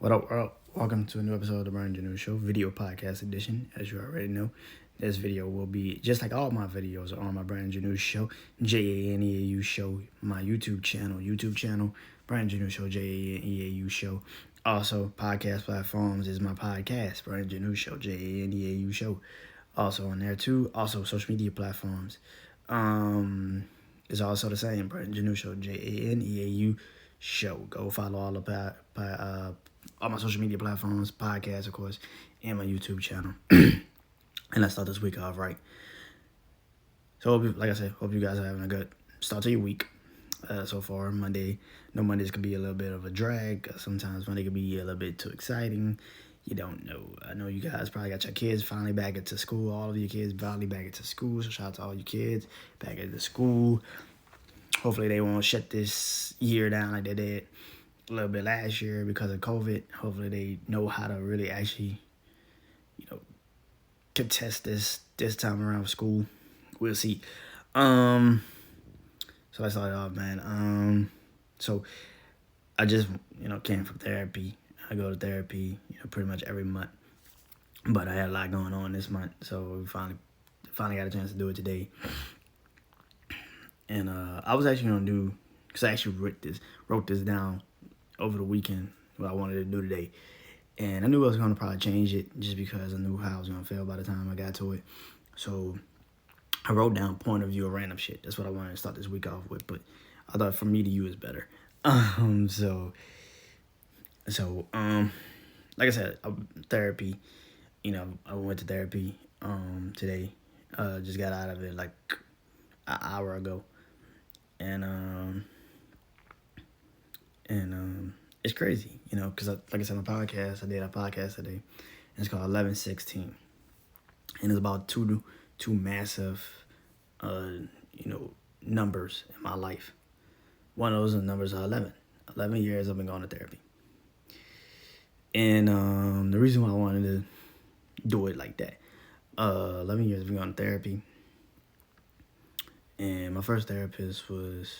What up, what up? Welcome to a new episode of the Brian Janu Show, video podcast edition. As you already know, this video will be just like all my videos are on my Brian Janu Show, JANEAU Show, my YouTube channel, Brian Janu Show, JANEAU Show. Also, podcast platforms is my podcast, Brian Janu Show, JANEAU Show. Also on there too. Also, social media platforms. It's also the same, Brian Janu Show, JANEAU Show. Go follow all my social media platforms, podcasts, of course, and my YouTube channel. And let's start this week off right. So, like I said, hope you guys are having a good start to your week. So far, Mondays can be a little bit of a drag. Sometimes Monday can be a little bit too exciting. You don't know. I know you guys probably got your kids finally back into school. All of your kids finally back into school. So shout out to all you kids back into school. Hopefully they won't shut this year down like they did a little bit last year because of COVID. Hopefully they know how to really actually, contest this time around with school. We'll see. So let's start it off, man. So I just, came from therapy. I go to therapy, pretty much every month. But I had a lot going on this month, so we finally got a chance to do it today. And I was actually gonna do, because I actually wrote this down over the weekend, what I wanted to do today. And I knew I was gonna probably change it just because I knew how I was gonna feel by the time I got to it. So I wrote down point of view of random shit. That's what I wanted to start this week off with. But I thought from me to you is better. Like I said, therapy. I went to therapy today. Just got out of it like an hour ago, and it's crazy, because like I said, my podcast. I did a podcast today, and it's called 1116, and it's about two massive, numbers in my life. One of those numbers are 11. 11 years I've been going to therapy. And the reason why I wanted to do it like that, 11 years I've been going to therapy. And my first therapist was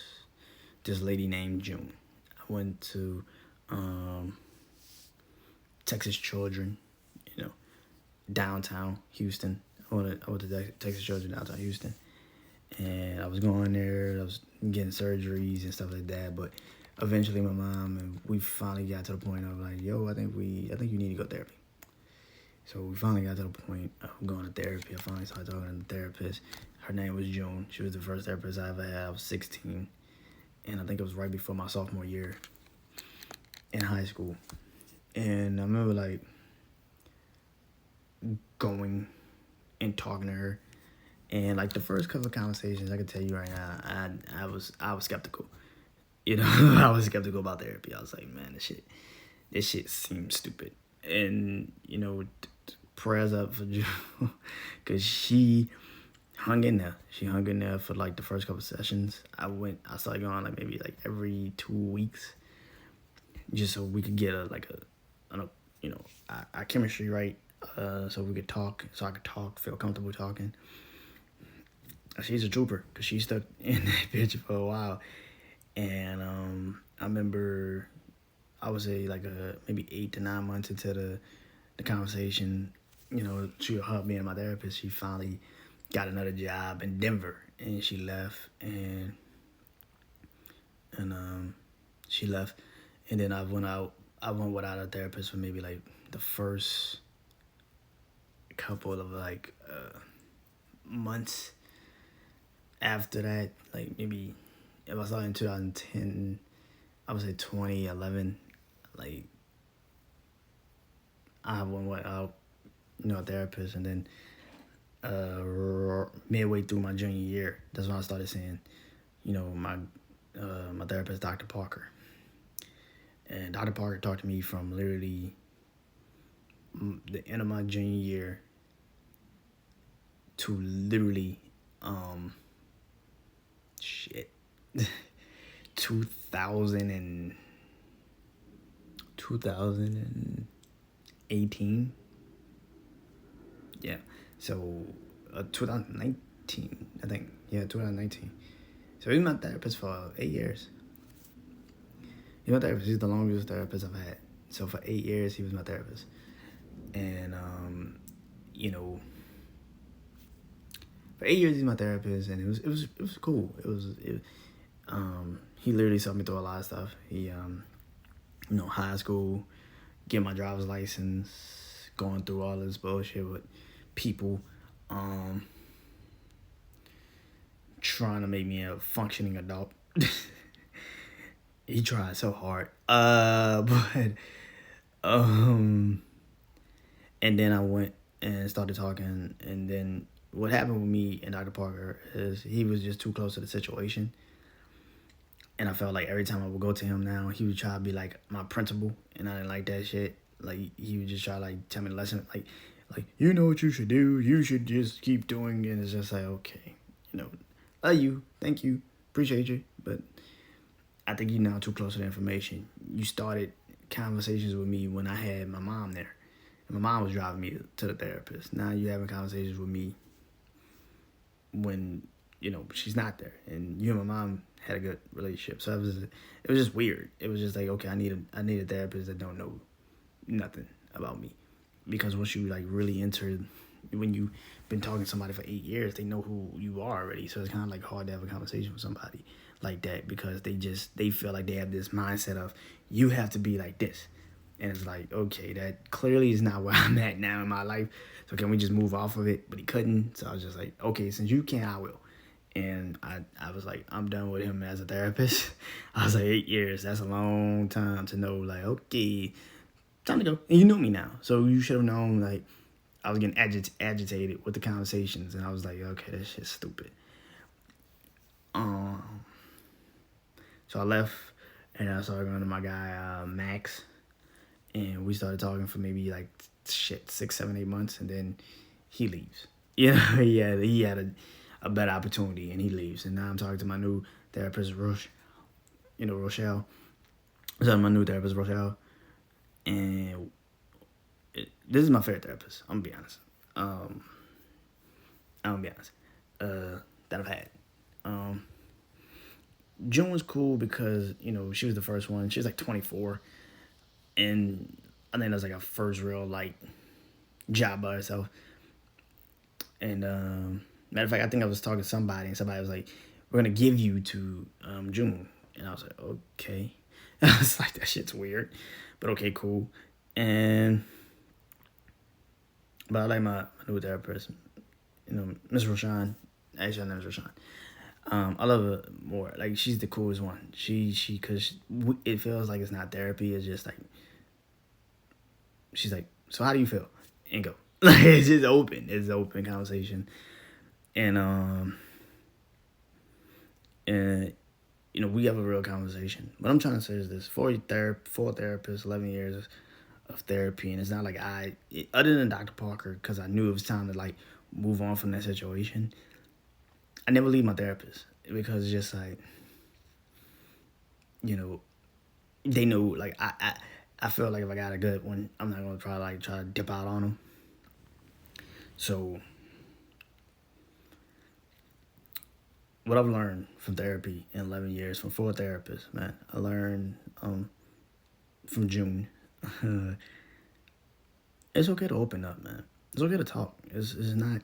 this lady named June. I went to Texas Children, downtown Houston. I went to Texas Children downtown Houston. And I was going there. I was getting surgeries and stuff like that. But eventually my mom and we finally got to the point of like, yo, I think you need to go to therapy. So we finally got to the point of going to therapy. I finally started talking to the therapist. Her name was June. She was the first therapist I ever had. I was 16. And I think it was right before my sophomore year in high school. And I remember like going and talking to her. And like the first couple of conversations, I can tell you right now, I was skeptical. I was skeptical about therapy. I was like, man, this shit seems stupid. And prayers up for June, because she hung in there. She hung in there for like the first couple of sessions. I started going like maybe like every 2 weeks, just so we could get our chemistry right, so we could talk, so I could talk, feel comfortable talking. She's a trooper, because she stuck in that bitch for a while. And I remember, I would say like maybe 8 to 9 months into the conversation, her being my therapist, she finally got another job in Denver, and she left, and she left, and then I went without a therapist for maybe like the first couple of like months after that. Like maybe if I started in 2010, I would say 2011, like I went without a therapist, and then midway through my junior year, that's when I started seeing, my therapist, Dr. Parker. And Dr. Parker talked to me from literally the end of my junior year to literally 2018. Yeah. So 2019, I think. Yeah, 2019. So he's my therapist for 8 years. He's my therapist. He's the longest therapist I've had. So for 8 years, he was my therapist. And, you know, for 8 years, he's my therapist, and it was cool. He literally saw me through a lot of stuff. He, high school, getting my driver's license, going through all this bullshit with people, trying to make me a functioning adult. He tried so hard. But and then I went and started talking, and then what happened with me and Dr. Parker is he was just too close to the situation. And I felt like every time I would go to him now, he would try to be like my principal, and I didn't like that shit. Like, he would just try to like tell me the lesson, like you know what you should do. You should just keep doing it. And it's just like, okay, love you, thank you, appreciate you, but I think you're now too close to the information. You started conversations with me when I had my mom there, and my mom was driving me to the therapist. Now you're having conversations with me when she's not there, and you and my mom had a good relationship. So it was just weird. It was just like, okay, I need a therapist that don't know nothing about me, because once you like really enter, when you've been talking to somebody for 8 years, they know who you are already. So it's kind of like hard to have a conversation with somebody like that, because they feel like they have this mindset of you have to be like this, and it's like, okay, that clearly is not where I'm at now in my life. So can we just move off of it? But he couldn't. So I was just like, okay, since you can't, I will. And I was like, I'm done with him as a therapist. I was like, 8 years, that's a long time to know, like, okay, time to go. And you knew me now. So you should have known, like, I was getting agitated with the conversations. And I was like, okay, that shit's stupid. So I left, and I started going to my guy, Max. And we started talking for maybe, like, 6, 7, 8 months. And then he leaves. Yeah, he had a better opportunity, and he leaves. And now I'm talking to my new therapist, Rochelle. So my new therapist, Rochelle. And this is my favorite therapist. I'm gonna be honest. That I've had. June was cool because she was the first one. She was like 24, and I think that was like her first real like job by herself. And matter of fact, I think I was talking to somebody, and somebody was like, "We're gonna give you to June," and I was like, "Okay." I was like, "That shit's weird," but okay, cool. But I like my new therapist, Miss Roshan. Actually, her name is Roshan. I love her more. Like, she's the coolest one. Cause it feels like it's not therapy. It's just like, she's like, "So how do you feel?" And go. Like, it's just open. It's an open conversation. And we have a real conversation. What I'm trying to say is this: 4 therapists, 11 years of therapy, and it's not like other than Dr. Parker, because I knew it was time to like move on from that situation. I never leave my therapist, because it's just like, they know, like, I feel like if I got a good one, I'm not gonna try to dip out on them. So what I've learned from therapy in 11 years from 4 therapists, man, I learned from June. It's okay to open up, man. It's okay to talk. It's not,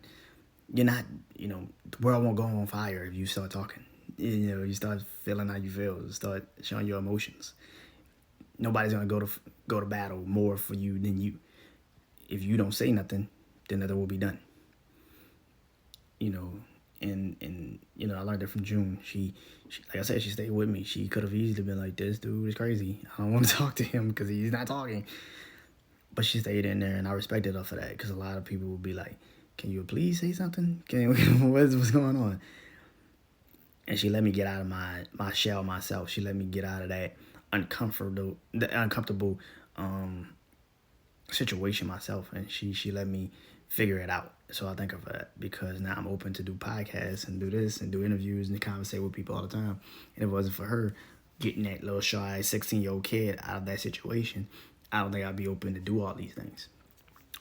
you're not, the world won't go on fire if you start talking. You start feeling how you feel, start showing your emotions. Nobody's gonna go to battle more for you than you. If you don't say nothing, then nothing will be done. And I learned that from June. She like I said, she stayed with me. She could have easily been like, "This dude is crazy. I don't want to talk to him because he's not talking." But she stayed in there, and I respected her for that, because a lot of people would be like, "Can you please say something? What's going on?" And she let me get out of my shell myself. She let me get out of that uncomfortable situation myself, and she let me figure it out. So I thank her for that, because now I'm open to do podcasts and do this and do interviews and conversate with people all the time. And if it wasn't for her getting that little shy 16-year-old kid out of that situation, I don't think I'd be open to do all these things.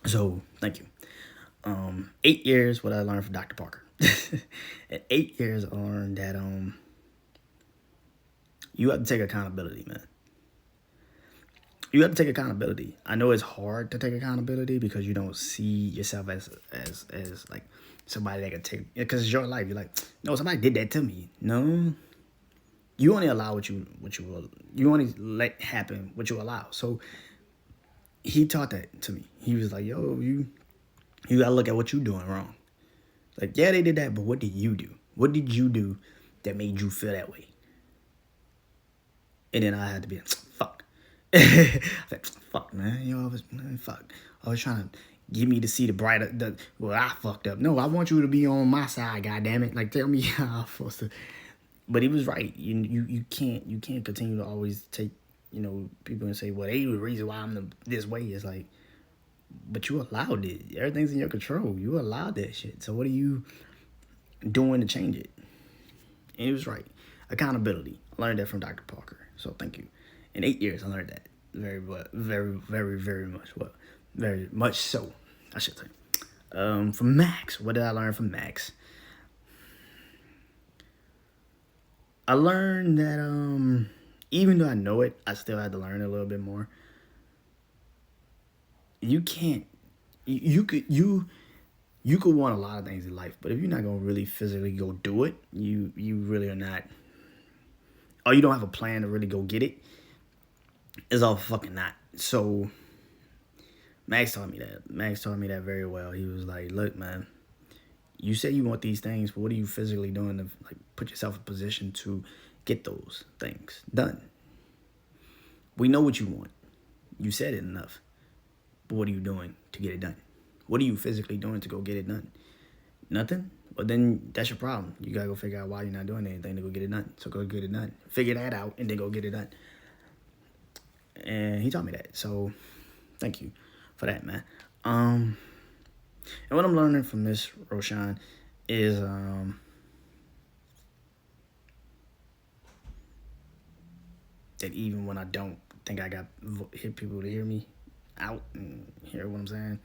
So thank you. 8 years, what I learned from Dr. Parker. At 8 years, I learned that you have to take accountability, man. you have to take accountability. I know it's hard to take accountability because you don't see yourself as like somebody that can take, because it's your life. You're like, no, somebody did that to me. No, you only allow you only let happen what you allow. So he taught that to me. He was like, yo, you gotta look at what you doing wrong. Like, yeah, they did that, but what did you do? What did you do that made you feel that way? And then I had to be like, fuck. Like, fuck, man. Fuck. I was trying to get me to see the brighter, I fucked up. No, I want you to be on my side, goddammit. Like, tell me how I'm supposed to. But he was right. You can't continue to always take, people and say, well, they the reason why I'm this way. It's like, but you allowed it. Everything's in your control. You allowed that shit. So what are you doing to change it? And he was right. Accountability. I learned that from Dr. Parker. So thank you. In 8 years, I learned that very well, very much well, very much so, I should say. From Max, what did I learn from Max? I learned that even though I know it, I still had to learn a little bit more. You can't. You could want a lot of things in life, but if you're not gonna really physically go do it, you really are not. Or you don't have a plan to really go get it. It's all fucking not. So Max taught me that. Max taught me that very well. He was like, look, man, you say you want these things, but what are you physically doing to like put yourself in a position to get those things done? We know what you want. You said it enough. But what are you doing to get it done? What are you physically doing to go get it done? Nothing? Well, then that's your problem. You gotta go figure out why you're not doing anything to go get it done. So go get it done. Figure that out and then go get it done. And he taught me that. So thank you for that, man. And what I'm learning from Miss Roshan is that even when I don't think I got people to hear me out and hear what I'm saying,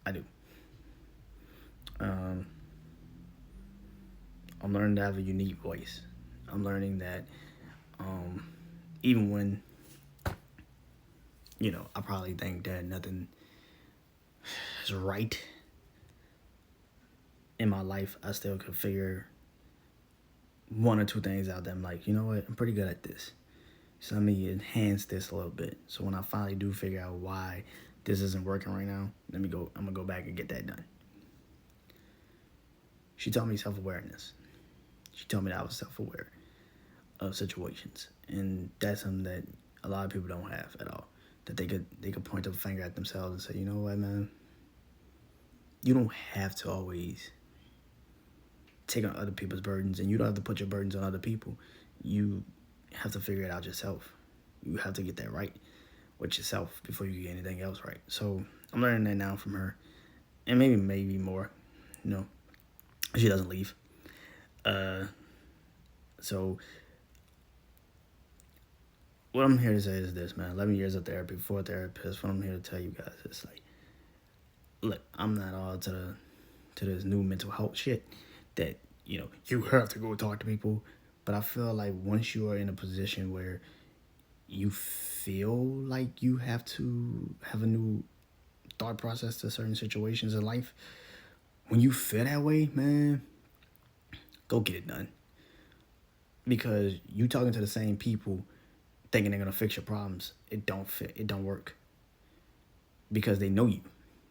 I do. I'm learning to have a unique voice. I'm learning that even when, I probably think that nothing is right in my life, I still could figure one or two things out that I'm like, you know what, I'm pretty good at this. So let me enhance this a little bit. So when I finally do figure out why this isn't working right now, I'm gonna go back and get that done. She taught me self-awareness. She told me that I was self-aware of situations. And that's something that a lot of people don't have at all. That they could point a finger at themselves and say, you know what, man? You don't have to always take on other people's burdens, and you don't have to put your burdens on other people. You have to figure it out yourself. You have to get that right with yourself before you get anything else right. So I'm learning that now from her, and maybe more. She doesn't leave. So what I'm here to say is this, man. 11 years of therapy, 4 therapists. What I'm here to tell you guys is like, look, I'm not all to this new mental health shit that you have to go talk to people. But I feel like once you are in a position where you feel like you have to have a new thought process to certain situations in life, when you feel that way, man, go get it done. Because you talking to the same people thinking they're gonna fix your problems, it don't fit. It don't work. Because they know you,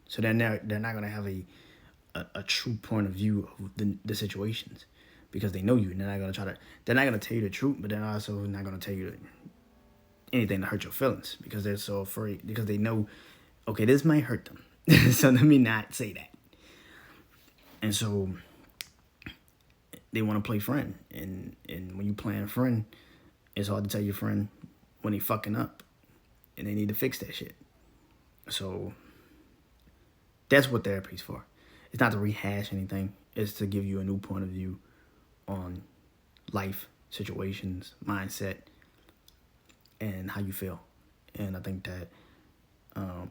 so they're not gonna have a true point of view of the situations, because they know you, and they're not gonna tell you the truth, but they're also not gonna tell you anything to hurt your feelings, because they're so afraid, because they know, okay, this might hurt them, so let me not say that. And so they want to play friend, and when you playing friend, it's hard to tell your friend when they fucking up and they need to fix that shit. So that's what therapy's for. It's not to rehash anything. It's to give you a new point of view on life, situations, mindset, and how you feel. And I think that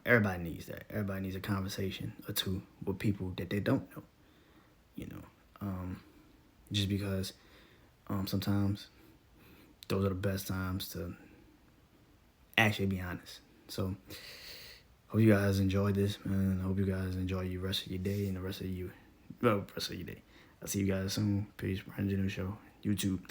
everybody needs that. Everybody needs a conversation or two with people that they don't know. Just because sometimes those are the best times to actually be honest. So hope you guys enjoyed this, man. I hope you guys enjoy your rest of your day and the rest of your day. I'll see you guys soon. Peace. Brandon Janu Show. YouTube.